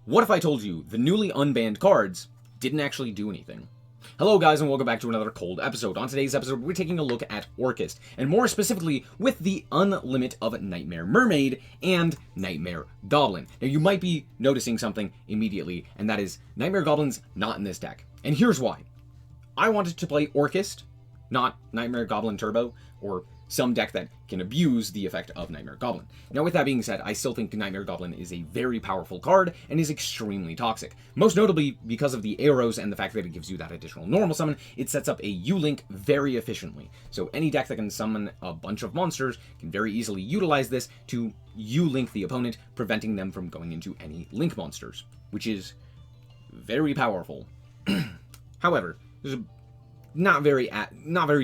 What if I told you the newly unbanned cards didn't actually do anything? Hello guys and welcome back to another cold episode. On today's episode we're taking a look at Orcust, and more specifically with the unlimit of Nightmare Mermaid and Nightmare Goblin. Now you might be noticing something immediately, and that is Nightmare Goblin's not in this deck. And here's why. I wanted to play Orcust, not Nightmare Goblin Turbo, or some deck that can abuse the effect of Nightmare Goblin. Now with that being said, I still think Nightmare Goblin is a very powerful card and is extremely toxic. Most notably because of the arrows and the fact that it gives you that additional normal summon, it sets up a U-Link very efficiently. So any deck that can summon a bunch of monsters can very easily utilize this to U-Link the opponent, preventing them from going into any Link monsters, which is very powerful. However, there's not very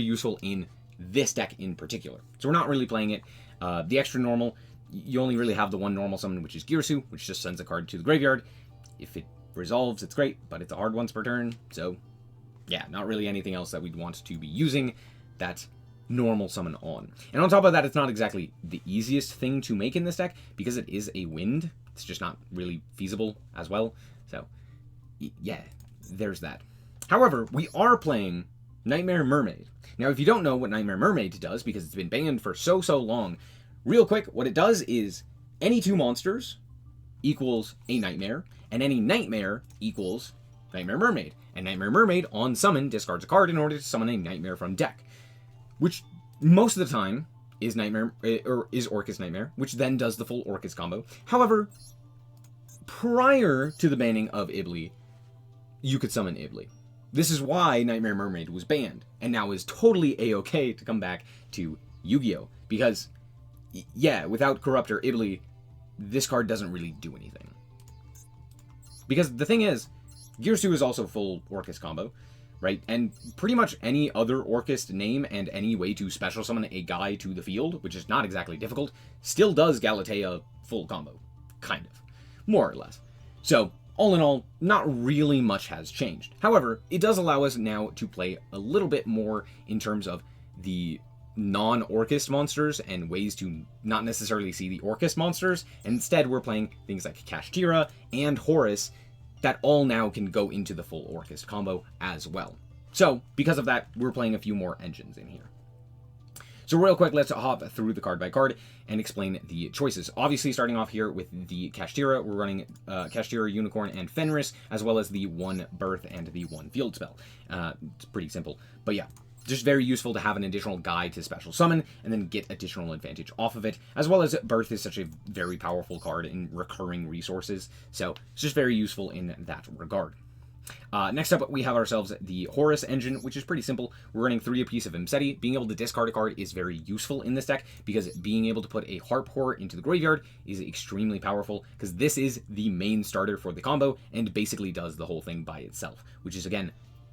useful in this deck in particular. So we're not really playing it. The extra normal, you only really have the one normal summon, which is Yugioh, which just sends a card to the graveyard. If it resolves, it's great, but it's a hard once per turn. So yeah, not really anything else that we'd want to be using that normal summon on. And on top of that, it's not exactly the easiest thing to make in this deck because it is a wind. It's just not really feasible as well. So yeah, there's that. However, we are playing Nightmare Mermaid. Now, if you don't know what Nightmare Mermaid does, because it's been banned for so long, real quick, what it does is any two monsters equals a nightmare, and any nightmare equals Nightmare Mermaid. And Nightmare Mermaid, on summon, discards a card in order to summon a nightmare from deck, which most of the time is Orcust Nightmare, which then does the full Orcust combo. However, prior to the banning of Ibli, you could summon Ibli. This is why Nightmare Mermaid was banned, and now is totally a-okay to come back to Yugioh, because, yeah, without Corruptor Ibli, this card doesn't really do anything. Because the thing is, Yugioh is also full Orcust combo, right? And pretty much any other Orcust name and any way to special summon a guy to the field, which is not exactly difficult, still does Galatea full combo. Kind of. More or less. So, all in all, not really much has changed. However, it does allow us now to play a little bit more in terms of the non-Orcust monsters and ways to not necessarily see the Orcust monsters. And instead, we're playing things like Kashtira and Horus that all now can go into the full Orcust combo as well. So, because of that, we're playing a few more engines in here. So real quick, let's hop through the card by card and explain the choices. Obviously, starting off here with the Kashtira, we're running Kashtira, Unicorn, and Fenris, as well as the one Birth and the one Field spell. It's pretty simple, but yeah, just very useful to have an additional guide to special summon and then get additional advantage off of it, as well as Birth is such a very powerful card in recurring resources, so it's just very useful in that regard. Next up, we have ourselves the Horus engine, which is pretty simple. We're running 3 apiece of Imseti. Being able to discard a card is very useful in this deck, because being able to put a Harp Horror into the graveyard is extremely powerful, because this is the main starter for the combo, and basically does the whole thing by itself, which is, again,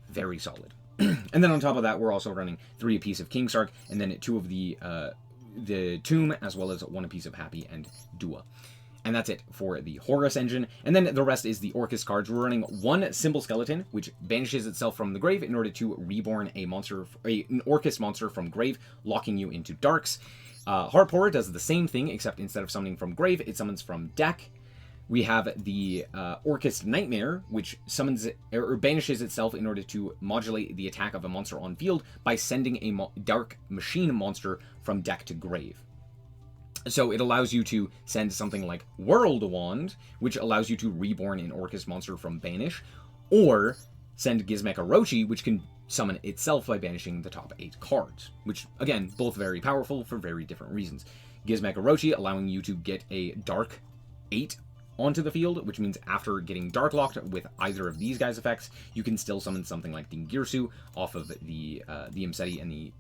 very solid. And then on top of that, we're also running 3 apiece of Kingsark, and then 2 of the Tomb, as well as 1 apiece of Happy and Dua. And that's it for the Horus engine. And then the rest is the Orcust cards. We're running 1 Simple Skeleton, which banishes itself from the grave in order to reborn an Orcust monster from grave, locking you into darks. Harp Horror does the same thing, except instead of summoning from grave, it summons from deck. We have the Orcust Nightmare, which summons or banishes itself in order to modulate the attack of a monster on field by sending a dark machine monster from deck to grave. So it allows you to send something like World Wand, which allows you to reborn an Orcust monster from banish, or send Gizmek Orochi, which can summon itself by banishing the top 8 cards, which, again, both very powerful for very different reasons. Gizmek Orochi allowing you to get a Dark 8 onto the field, which means after getting Dark Locked with either of these guys' effects, you can still summon something like Dingirsu off of the Imseti and the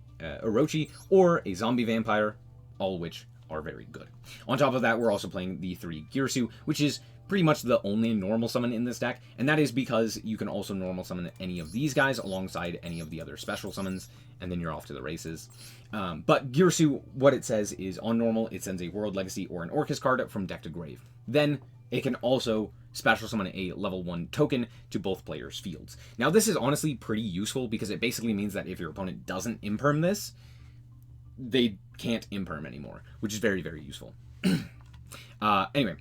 Orochi, or a Zombie Vampire, all which are very good. On top of that, we're also playing the 3 Girsu, which is pretty much the only normal summon in this deck, and that is because you can also normal summon any of these guys alongside any of the other special summons, and then you're off to the races. But Girsu, what it says is, on normal, it sends a World Legacy or an Orcust card from deck to grave. Then, it can also special summon a level 1 token to both players' fields. Now, this is honestly pretty useful, because it basically means that if your opponent doesn't imperm this, they can't imperm anymore, which is very, very useful. Anyway,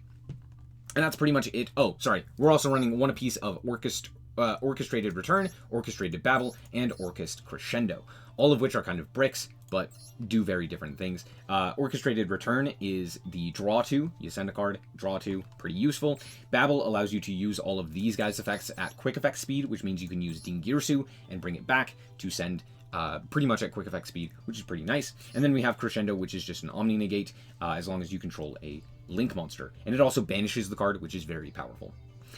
And that's pretty much it. Oh, sorry. We're also running one apiece of Orchestrated Return, Orchestrated Babel, and Orcust Crescendo, all of which are kind of bricks, but do very different things. Orchestrated Return is the draw to. You send a card, draw to, pretty useful. Babel allows you to use all of these guys' effects at quick effect speed, which means you can use Dingirsu and bring it back to send pretty much at quick effect speed, which is pretty nice. And then we have Crescendo, which is just an Omni Negate, as long as you control a Link monster. And it also banishes the card, which is very powerful.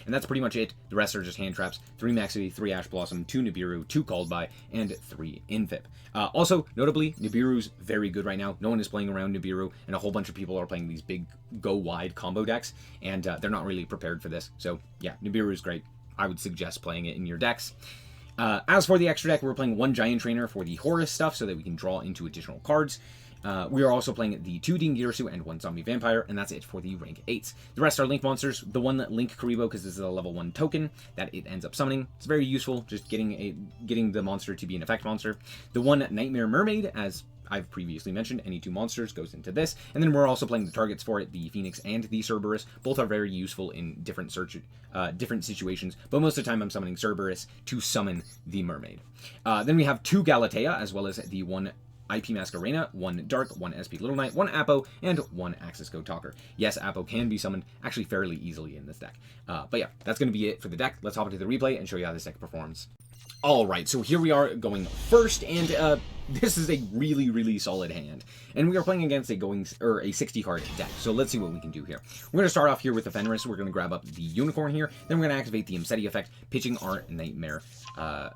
And that's pretty much it. The rest are just hand traps. 3 Maxi, 3 Ash Blossom, 2 Nibiru, 2 Called By, and 3 Infip. Also, notably, Nibiru's very good right now. No one is playing around Nibiru, and a whole bunch of people are playing these big go-wide combo decks, and they're not really prepared for this. So, yeah, Nibiru's great. I would suggest playing it in your decks. As for the extra deck, we're playing 1 Giant Trainer for the Horus stuff so that we can draw into additional cards. We are also playing the 2 Dingirsu and 1 Zombie Vampire, and that's it for the rank 8s. The rest are Link monsters. The one Link Karibo, because this is a level 1 token that it ends up summoning. It's very useful, just getting the monster to be an effect monster. The 1 Nightmare Mermaid, as I've previously mentioned, any 2 monsters goes into this. And then we're also playing the targets for it, the Phoenix and the Cerberus. Both are very useful in different situations, but most of the time I'm summoning Cerberus to summon the Mermaid. Then we have 2 Galatea, as well as the 1 IP Masquerena, 1 Dark, 1 SP Little Knight, 1 Apo, and 1 Axis Code Talker. Yes, Apo can be summoned actually fairly easily in this deck. But yeah, that's going to be it for the deck. Let's hop into the replay and show you how this deck performs. Alright, so here we are going first, and this is a really, really solid hand. And we are playing against a 60 card deck, so let's see what we can do here. We're going to start off here with the Fenris. We're going to grab up the Unicorn here, then we're going to activate the Imseti effect, pitching our Nightmare, our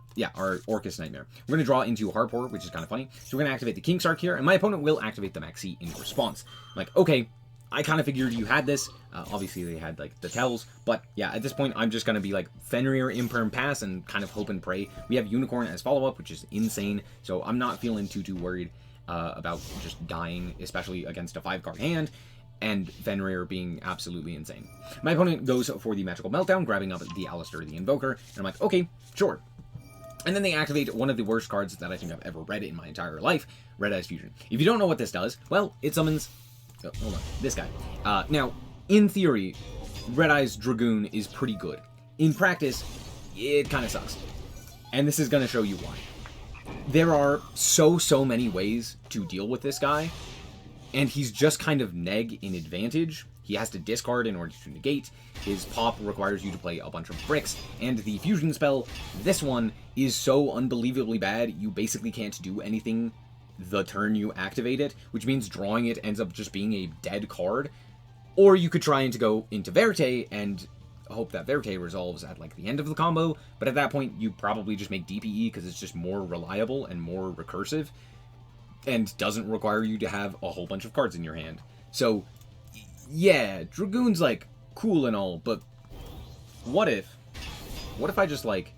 Orcust Nightmare. We're going to draw into Harpor, which is kind of funny. So we're going to activate the King Sark here, and my opponent will activate the Maxi in response. I'm like, okay, I kind of figured you had this. Obviously, they had, like, the tells. But, yeah, at this point, I'm just going to be, like, Fenrir, Imperm, Pass, and kind of hope and pray. We have Unicorn as follow-up, which is insane. So I'm not feeling too worried about just dying, especially against a 5-card hand. And Fenrir being absolutely insane. My opponent goes for the Magical Meltdown, grabbing up the Alistair the Invoker. And I'm like, okay, sure. And then they activate one of the worst cards that I think I've ever read in my entire life, Red Eyes Fusion. If you don't know what this does, well, it summons... Oh, hold on, this guy. Now, in theory, Red Eyes Dragoon is pretty good. In practice, it kind of sucks. And this is going to show you why. There are so many ways to deal with this guy, and he's just kind of neg in advantage. He has to discard in order to negate. His pop requires you to play a bunch of bricks, and the fusion spell, this one, is so unbelievably bad, you basically can't do anything the turn you activate it, which means drawing it ends up just being a dead card. Or you could try to go into Verte and hope that Verte resolves at, like, the end of the combo, but at that point you probably just make DPE because it's just more reliable and more recursive and doesn't require you to have a whole bunch of cards in your hand. So yeah, Dragoon's, like, cool and all, but what if I just, like,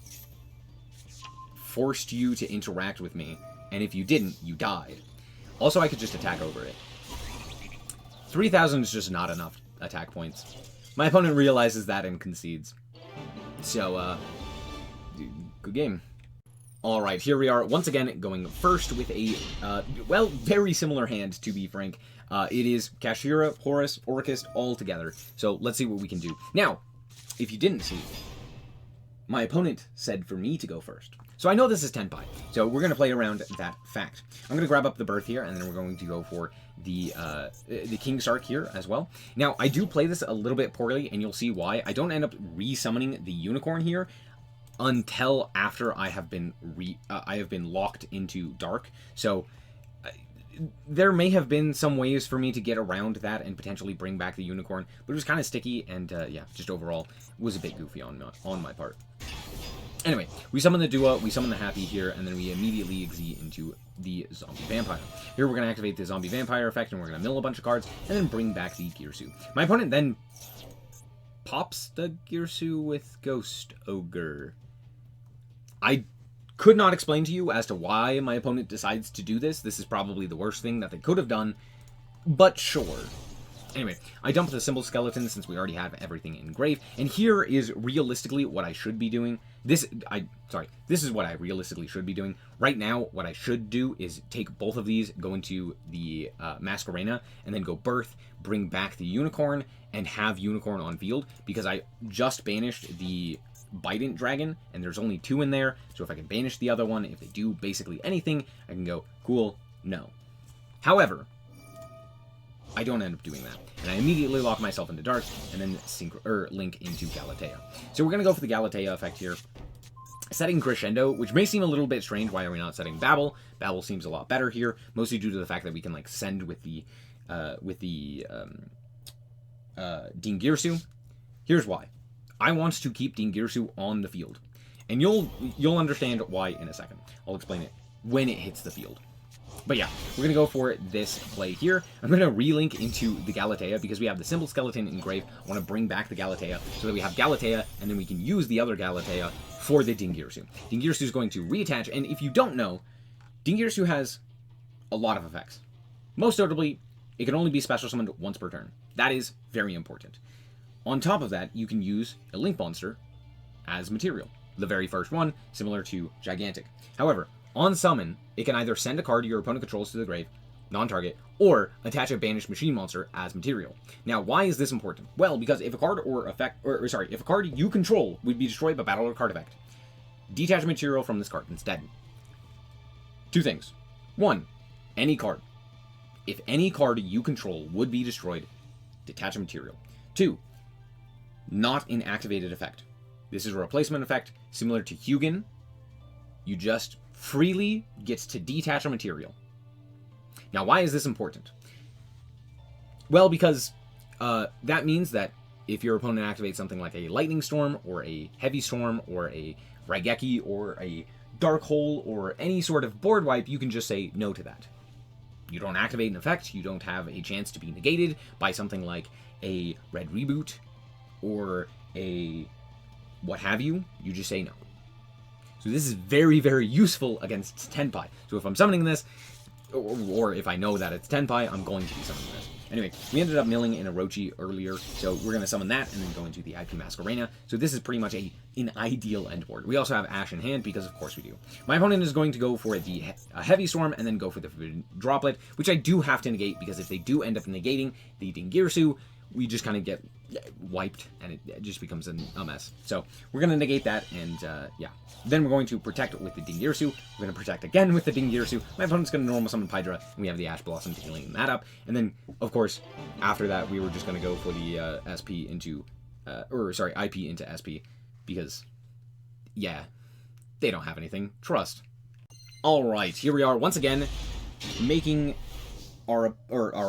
forced you to interact with me, and if you didn't, you died? Also, I could just attack over it. 3,000 is just not enough attack points. My opponent realizes that and concedes. So, good game. Alright, here we are, once again, going first with a, well, very similar hand, to be frank. It is Kashira, Horus, Orcust, all together. So, let's see what we can do. Now, if you didn't see, my opponent said for me to go first. So I know this is Tenpai, so we're going to play around that fact. I'm going to grab up the Birth here, and then we're going to go for the King Sark here as well. Now, I do play this a little bit poorly, and you'll see why. I don't end up re-summoning the Unicorn here until after I have been locked into Dark. So there may have been some ways for me to get around that and potentially bring back the Unicorn, but it was kind of sticky, and yeah, just overall was a bit goofy on my part. Anyway, we summon the Dua, we summon the Happy here, and then we immediately exit into the Zombie Vampire. Here we're going to activate the Zombie Vampire effect, and we're going to mill a bunch of cards, and then bring back the Girsu. My opponent then pops the Girsu with Ghost Ogre. I could not explain to you as to why my opponent decides to do this. This is probably the worst thing that they could have done, but sure. Anyway, I dumped the symbol skeleton since we already have everything in grave, and here is realistically what I should be doing. This is what I realistically should be doing. Right now, what I should do is take both of these, go into the Masquerena, and then go birth, bring back the unicorn, and have unicorn on field, because I just banished the Bident dragon, and there's only 2 in there, so if I can banish the other one, if they do basically anything, I can go, cool, no. However, I don't end up doing that, and I immediately lock myself into dark, and then link into Galatea. So we're going to go for the Galatea effect here. Setting Crescendo, which may seem a little bit strange. Why are we not setting Babel? Babel seems a lot better here, mostly due to the fact that we can like send with the Dingirsu. Here's why. I want to keep Dingirsu on the field, and you'll understand why in a second. I'll explain it when it hits the field. But yeah, we're going to go for this play here. I'm going to relink into the Galatea because we have the symbol skeleton in grave. I want to bring back the Galatea so that we have Galatea, and then we can use the other Galatea for the Dingirsu. Dingirsu is going to reattach, and if you don't know, Dingirsu has a lot of effects. Most notably, it can only be special summoned once per turn. That is very important. On top of that, you can use a link monster as material. The very first one, similar to Gigantic. However, on summon, it can either send a card your opponent controls to the grave, non-target, or attach a banished machine monster as material. Now, why is this important? Well, because if a card if a card you control would be destroyed by battle or card effect, detach material from this card instead. 2 things. 1, any card. If any card you control would be destroyed, detach a material. 2, not an activated effect. This is a replacement effect similar to Hugin. You just freely gets to detach a material. Now, why is this important? Well, because that means that if your opponent activates something like a Lightning Storm, or a Heavy Storm, or a Raigeki, or a Dark Hole, or any sort of board wipe, you can just say no to that. You don't activate an effect, you don't have a chance to be negated by something like a Red Reboot, or a what have you, you just say no. So this is very, very useful against Tenpai. So if I'm summoning this, or if I know that it's Tenpai, I'm going to be summoning this. Anyway, we ended up milling in Orochi earlier, so we're going to summon that and then go into the IP Masquerena. So this is pretty much an ideal end board. We also have Ash in hand, because of course we do. My opponent is going to go for the Heavy Storm and then go for the Droplet, which I do have to negate, because if they do end up negating the Dingirsu, we just kind of get wiped, and it just becomes a mess. So we're going to negate that, and yeah. Then we're going to protect with the Dingirsu. We're going to protect again with the Dingirsu. My opponent's going to normal summon Pydra, and we have the Ash Blossom to alien that up. And then, of course, after that, we were just going to go for the IP into SP, because, yeah, they don't have anything. Trust. Alright, here we are once again, making our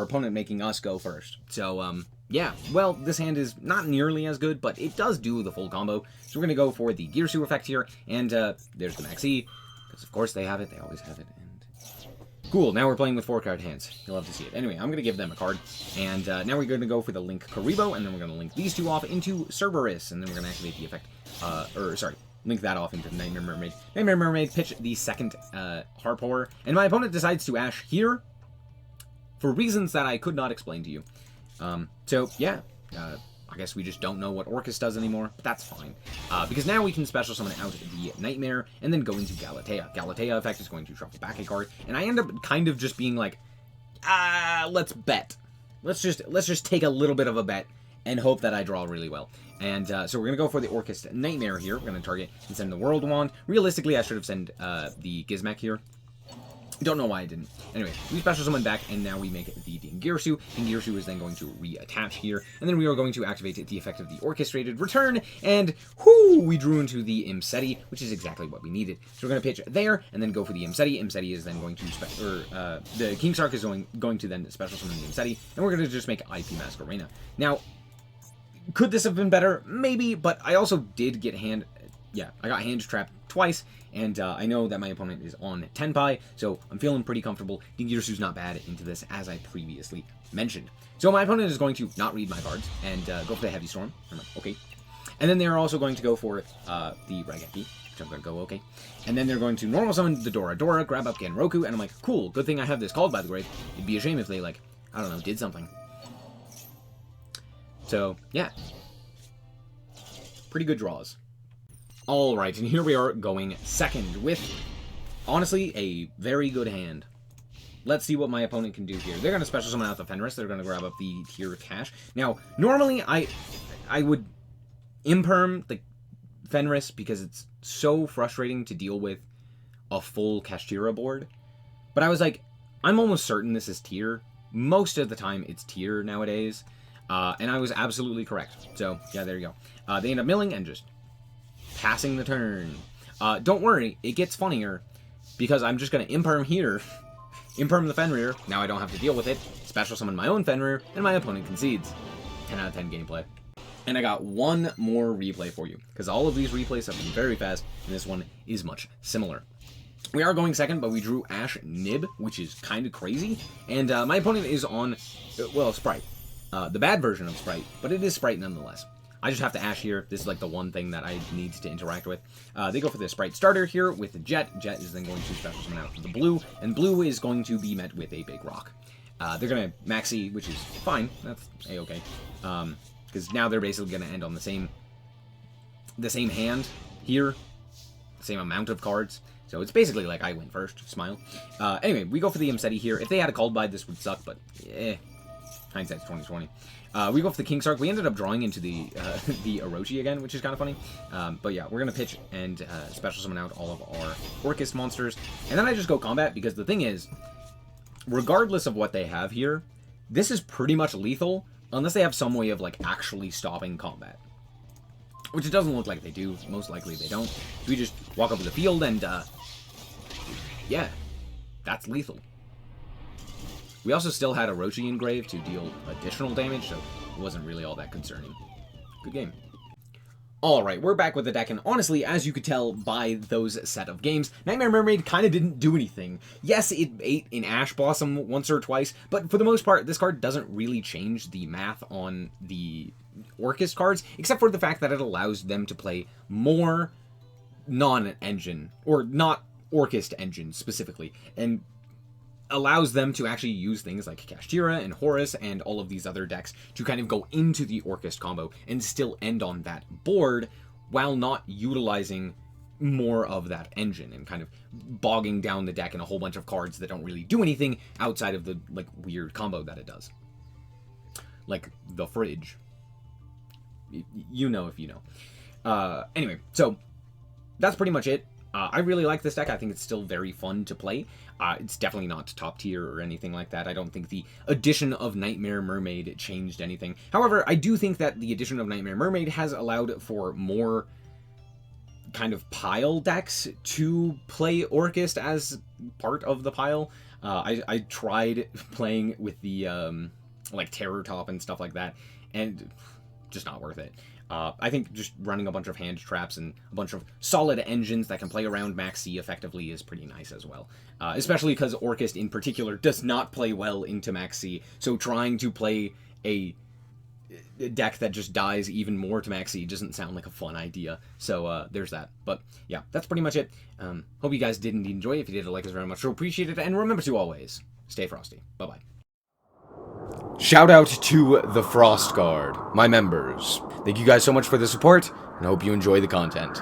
opponent making us go first. So, yeah, well, this hand is not nearly as good, but it does do the full combo. So we're going to go for the Girsu effect here, and there's the Maxi, because of course they have it, they always have it, and cool, now we're playing with 4-card hands. You'll love to see it. Anyway, I'm going to give them a card, and now we're going to go for the Link Karibo, and then we're going to link these 2 off into Cerberus, and then we're going to activate the effect, link that off into Nightmare Mermaid. Nightmare Mermaid, pitch the second Harp Horror, and my opponent decides to Ash here, for reasons that I could not explain to you. So, yeah, I guess we just don't know what Orcust does anymore, but that's fine. Because now we can special summon out the Nightmare, and then go into Galatea. Galatea effect is going to shuffle back a card, and I end up kind of just being like, let's bet. Let's just take a little bit of a bet, and hope that I draw really well. And so we're going to go for the Orcust Nightmare here. We're going to target and send the World Wand. Realistically, I should have sent the Gizmek here. Don't know why I didn't. Anyway, we special summon back, and now we make the Dingirsu. Dingirsu is then going to reattach here, and then we are going to activate the effect of the Orchestrated Return, and whoo, we drew into the Imseti, which is exactly what we needed. So we're going to pitch there, and then go for the Imseti. Imseti is then going to, the King Shark is going to then special summon the Imseti, and we're going to just make IP Masquerena. Now, could this have been better? Maybe, but I also did get I got hand trapped twice, and I know that my opponent is on Tenpai, so I'm feeling pretty comfortable. Dingirsu's not bad into this, as I previously mentioned. So my opponent is going to not read my cards, and go for the Heavy Storm. I'm like, okay. And then they're also going to go for the Raigeki, which I'm going to go okay. And then they're going to normal summon the Dora Dora, grab up Genroku, and I'm like, cool, good thing I have this called by the grave. It'd be a shame if they, like, I don't know, did something. So, yeah. Pretty good draws. Alright, and here we are going second with, honestly, a very good hand. Let's see what my opponent can do here. They're going to special summon out the Fenris. They're going to grab up the tier cash. Now, normally I would imperm the Fenris because it's so frustrating to deal with a full Kashtira board. But I was like, I'm almost certain this is tier. Most of the time it's tier nowadays. And I was absolutely correct. So, yeah, there you go. They end up milling and just passing the turn. Don't worry, it gets funnier because I'm just going to imperm here. Imperm the Fenrir. Now I don't have to deal with it. Special summon my own Fenrir, and my opponent concedes. 10 out of 10 gameplay. And I got one more replay for you, because all of these replays have been very fast, and this one is much similar. We are going second, but we drew Ash Nib, which is kind of crazy. And my opponent is on, well, Sprite. The bad version of Sprite, but it is Sprite nonetheless. I just have to Ash here. This is like the one thing that I need to interact with. They go for the Sprite starter here with the Jet. Jet is then going to special summon out the Blue, and Blue is going to be met with a Big Rock. They're going to Maxi, which is fine. That's A-okay. Because now they're basically going to end on the same hand here. The same amount of cards. So it's basically like I win first. Smile. Anyway, we go for the Imseti here. If they had a Called By, this would suck, but hindsight's 20/20. We go for the King Sark. We ended up drawing into the Orochi again, which is kind of funny. But yeah, we're going to pitch and special summon out all of our Orcust monsters. And then I just go combat, because the thing is, regardless of what they have here, this is pretty much lethal, unless they have some way of, like, actually stopping combat. Which it doesn't look like they do. Most likely they don't. We just walk up to the field and, yeah, that's lethal. We also still had Orochi engraved to deal additional damage, so it wasn't really all that concerning. Good game. Alright, we're back with the deck, and honestly, as you could tell by those set of games, Nightmare Mermaid kind of didn't do anything. Yes, it ate an Ash Blossom once or twice, but for the most part, this card doesn't really change the math on the Orcust cards, except for the fact that it allows them to play more non-engine, or not Orcust engine specifically, and allows them to actually use things like Kashtira and Horus and all of these other decks to kind of go into the Orcust combo and still end on that board while not utilizing more of that engine and kind of bogging down the deck in a whole bunch of cards that don't really do anything outside of the, like, weird combo that it does. Like the fridge. You know if you know. Anyway, so that's pretty much it. I really like this deck. I think it's still very fun to play. It's definitely not top tier or anything like that. I don't think the addition of Nightmare Mermaid changed anything. However, I do think that the addition of Nightmare Mermaid has allowed for more kind of pile decks to play Orcust as part of the pile. I tried playing with the like Terror Top and stuff like that, and just not worth it. I think just running a bunch of hand traps and a bunch of solid engines that can play around Max C effectively is pretty nice as well. Especially because Orcust in particular does not play well into Max C, so trying to play a deck that just dies even more to Max C doesn't sound like a fun idea. So there's that. But yeah, that's pretty much it. Hope you guys did indeed enjoy. If you did, like us very much, so appreciate it. And remember to always stay frosty. Bye-bye. Shout out to the Frost Guard, my members. Thank you guys so much for the support, and I hope you enjoy the content.